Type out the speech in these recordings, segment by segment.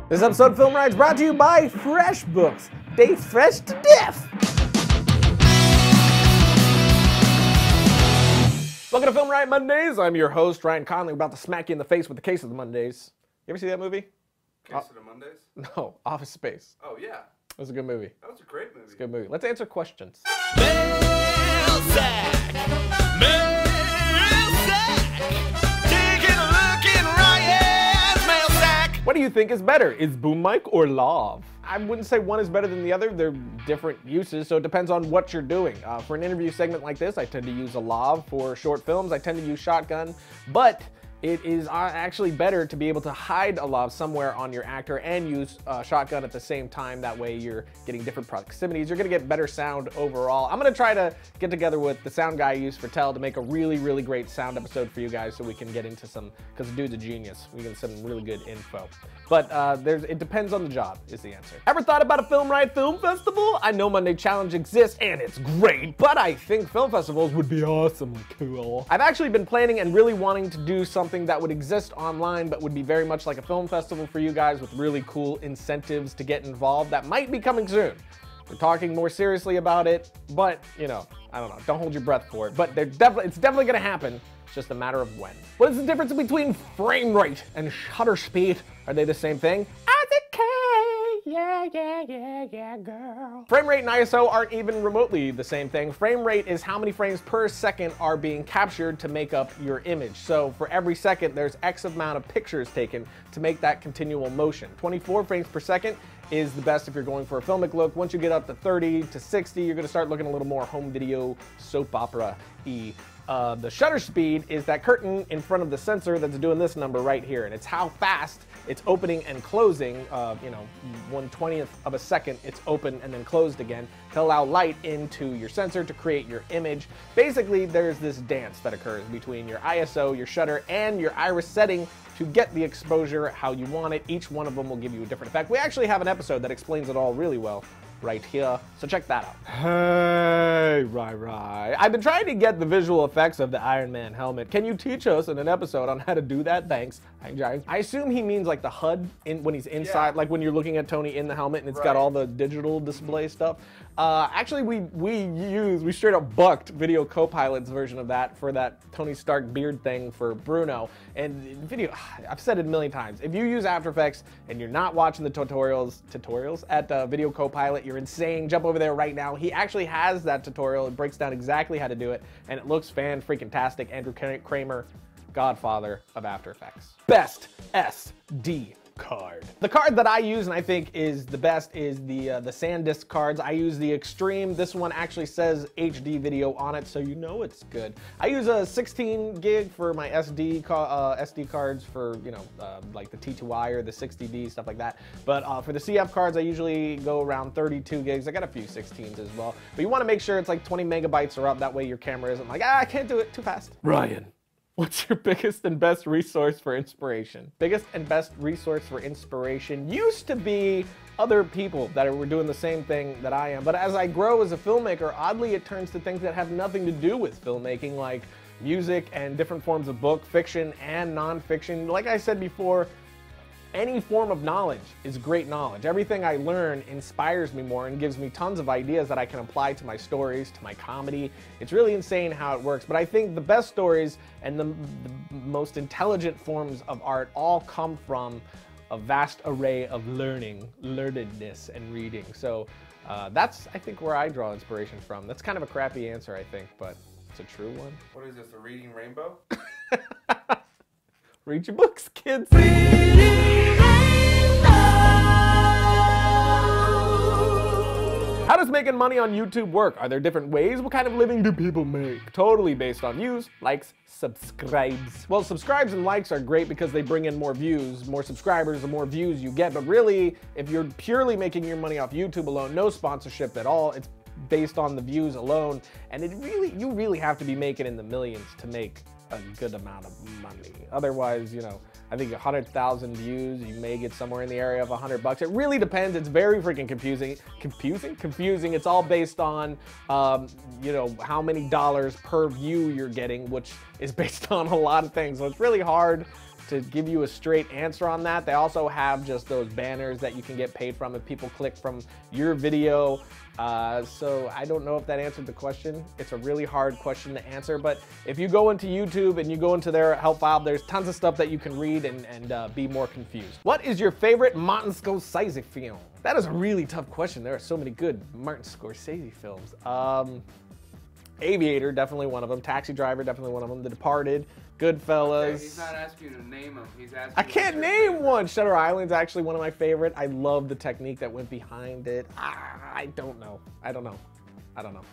This episode of Film Riot is brought to you by FreshBooks. They fresh to death. Welcome to Film Riot Mondays. I'm your host, Ryan Conley. We're about to smack you in the face with the Case of the Mondays. You ever see that movie? Case of the Mondays? No, Office Space. Oh, yeah. It was a good movie. That was a great movie. It's a good movie. Let's answer questions. Mail sack. Mail sack. Taking a look in Riot's mail sack. What do you think is better? Is boom mic or lav? I wouldn't say one is better than the other. They're different uses, so it depends on what you're doing. For an interview segment like this, I tend to use a lav. For short films, I tend to use shotgun, but it is actually better to be able to hide a lav somewhere on your actor and use shotgun at the same time. That way you're getting different proximities. You're gonna get better sound overall. I'm gonna try to get together with the sound guy I use for Tell to make a really, really great sound episode for you guys so we can get into some, because the dude's a genius. We can send him really good info. But it depends on the job is the answer. Ever thought about a Film Riot Film Festival? I know Monday Challenge exists and it's great, but I think film festivals would be awesomely cool. I've actually been planning and really wanting to do something that would exist online but would be very much like a film festival for you guys with really cool incentives to get involved. That might be coming soon. We're talking more seriously about it, but you know, I don't know, don't hold your breath for it. But it's definitely gonna happen. It's just a matter of when. What is the difference between frame rate and shutter speed? Are they the same thing? Yeah, girl. Frame rate and ISO aren't even remotely the same thing. Frame rate is how many frames per second are being captured to make up your image. So for every second, there's X amount of pictures taken to make that continual motion. 24 frames per second is the best if you're going for a filmic look. Once you get up to 30 to 60, you're gonna start looking a little more home video, soap opera-y. The shutter speed is that curtain in front of the sensor that's doing this number right here, and it's how fast it's opening and closing, 1/20th of a second it's open and then closed again to allow light into your sensor to create your image. Basically, there's this dance that occurs between your ISO, your shutter, and your iris setting to get the exposure how you want it. Each one of them will give you a different effect. We actually have an episode that explains it all really well right here, so check that out. Hey, Rai. I've been trying to get the visual effects of the Iron Man helmet. Can you teach us in an episode on how to do that? Thanks. I assume he means like the HUD when he's inside, like when you're looking at Tony in the helmet and it's got all the digital display stuff. Actually, we straight up bucked Video Copilot's version of that for that Tony Stark beard thing for Bruno. And I've said it a million times. If you use After Effects and you're not watching the tutorials at Video Copilot, you're insane. Jump over there right now. He actually has that tutorial. It breaks down exactly how to do it, and it looks fan-freaking-tastic. Andrew Kramer, godfather of After Effects. Best SD card. The card that I use and I think is the best is the SanDisk cards. I use the Extreme. This one actually says HD video on it, so you know it's good. I use a 16 gig for my SD cards for, like the T2i or the 60D, stuff like that. But for the CF cards, I usually go around 32 gigs. I got a few 16s as well. But you want to make sure it's like 20 megabytes or up. That way your camera isn't like, I can't do it too fast. Ryan, what's your biggest and best resource for inspiration? Biggest and best resource for inspiration used to be other people that were doing the same thing that I am. But as I grow as a filmmaker, oddly it turns to things that have nothing to do with filmmaking, like music and different forms of book, fiction and nonfiction. Like I said before, any form of knowledge is great knowledge. Everything I learn inspires me more and gives me tons of ideas that I can apply to my stories, to my comedy. It's really insane how it works. But I think the best stories and the most intelligent forms of art all come from a vast array of learnedness and reading. So that's, I think, where I draw inspiration from. That's kind of a crappy answer, I think, but it's a true one. What is this, a reading rainbow? Read your books, kids. How does making money on YouTube work? Are there different ways? What kind of living do people make? Totally based on views, likes, subscribes. Well, subscribes and likes are great because they bring in more views. More subscribers, the more views you get. But really, if you're purely making your money off YouTube alone, no sponsorship at all, it's based on the views alone. And you really have to be making in the millions to make a good amount of money. Otherwise, I think 100,000 views, you may get somewhere in the area of $100. It really depends. It's very freaking confusing. Confusing. It's all based on, you know, how many dollars per view you're getting, which is based on a lot of things. So it's really hard to give you a straight answer on that. They also have just those banners that you can get paid from if people click from your video. So I don't know if that answered the question. It's a really hard question to answer, but if you go into YouTube and you go into their help file, there's tons of stuff that you can read and be more confused. What is your favorite Martin Scorsese film? That is a really tough question. There are so many good Martin Scorsese films. Aviator, definitely one of them. Taxi Driver, definitely one of them. The Departed, Goodfellas. He's not asking you to name them. He's asking. I can't name one. Shutter Island's actually one of my favorite. I love the technique that went behind it. I don't know. I don't know.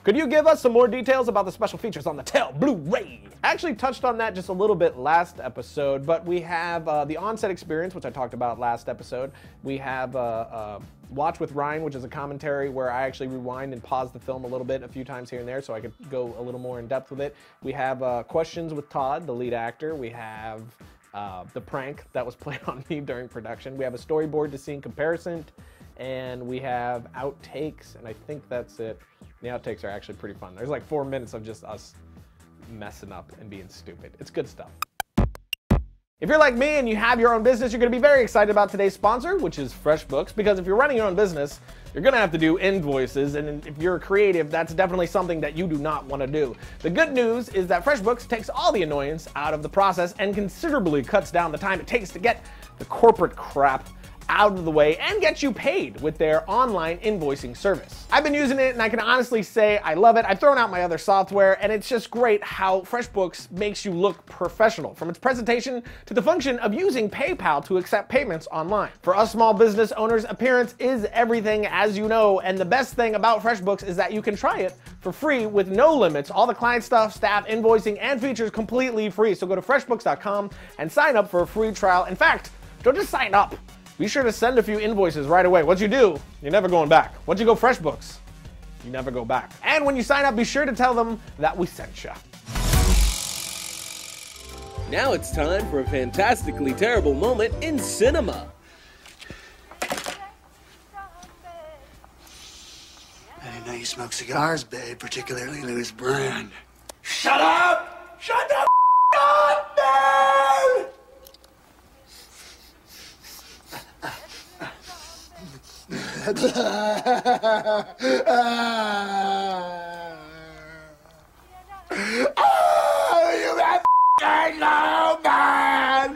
Could you give us some more details about the special features on the Tell Blu-ray? I actually touched on that just a little bit last episode, but we have the on-set experience, which I talked about last episode. We have Watch with Ryan, which is a commentary where I actually rewind and pause the film a little bit a few times here and there so I could go a little more in depth with it. We have Questions with Todd, the lead actor. We have the prank that was played on me during production. We have a storyboard to scene comparison, and we have outtakes, and I think that's it. The outtakes are actually pretty fun. There's like 4 minutes of just us messing up and being stupid. It's good stuff. If you're like me and you have your own business, you're gonna be very excited about today's sponsor, which is FreshBooks, because if you're running your own business, you're gonna have to do invoices, and if you're a creative, that's definitely something that you do not wanna do. The good news is that FreshBooks takes all the annoyance out of the process and considerably cuts down the time it takes to get the corporate crap out of the way and get you paid with their online invoicing service. I've been using it and I can honestly say I love it. I've thrown out my other software and it's just great how FreshBooks makes you look professional, from its presentation to the function of using PayPal to accept payments online. For us small business owners, appearance is everything, as you know, and the best thing about FreshBooks is that you can try it for free with no limits. All the client stuff, staff, invoicing, and features completely free. So go to freshbooks.com and sign up for a free trial. In fact, don't just sign up. Be sure to send a few invoices right away. Once you do, you're never going back. Once you go FreshBooks, you never go back. And when you sign up, be sure to tell them that we sent you. Now it's time for a fantastically terrible moment in cinema. I didn't know you smoke cigars, babe, particularly Louis brand. Shut up! Shut the up, man! Oh, you have no man!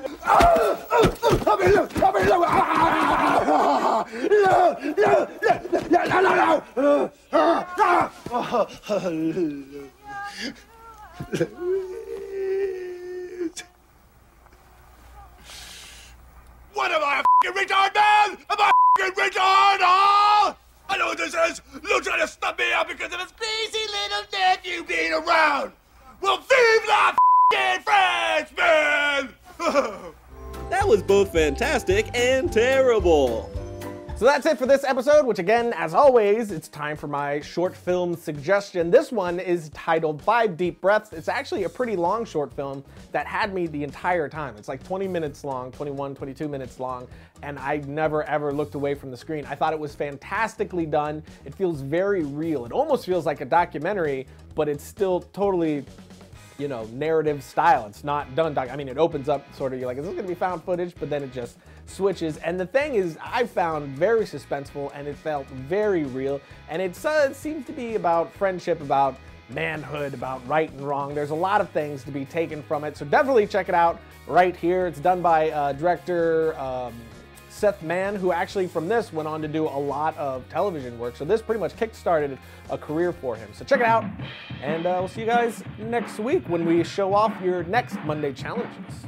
What am I, a f***ing retard, man? Am I a f***ing retard, huh? I know what this is. Lou trying to stop me out because of his crazy little nephew being around. Well, vive la f***ing Frenchman! That was both fantastic and terrible. So that's it for this episode, which again, as always, it's time for my short film suggestion. This one is titled 5 Deep Breaths. It's actually a pretty long short film that had me the entire time. It's like 20 minutes long, 21, 22 minutes long, and I never ever looked away from the screen. I thought it was fantastically done. It feels very real. It almost feels like a documentary, but it's still totally, you know, narrative style. It's not done. I mean, it opens up sort of, you're like, is this gonna be found footage? But then it just switches. And the thing is, I found very suspenseful and it felt very real. And it seems to be about friendship, about manhood, about right and wrong. There's a lot of things to be taken from it. So definitely check it out right here. It's done by director Seth Mann, who actually from this went on to do a lot of television work. So this pretty much kick-started a career for him. So check it out, and we'll see you guys next week when we show off your next Monday challenges.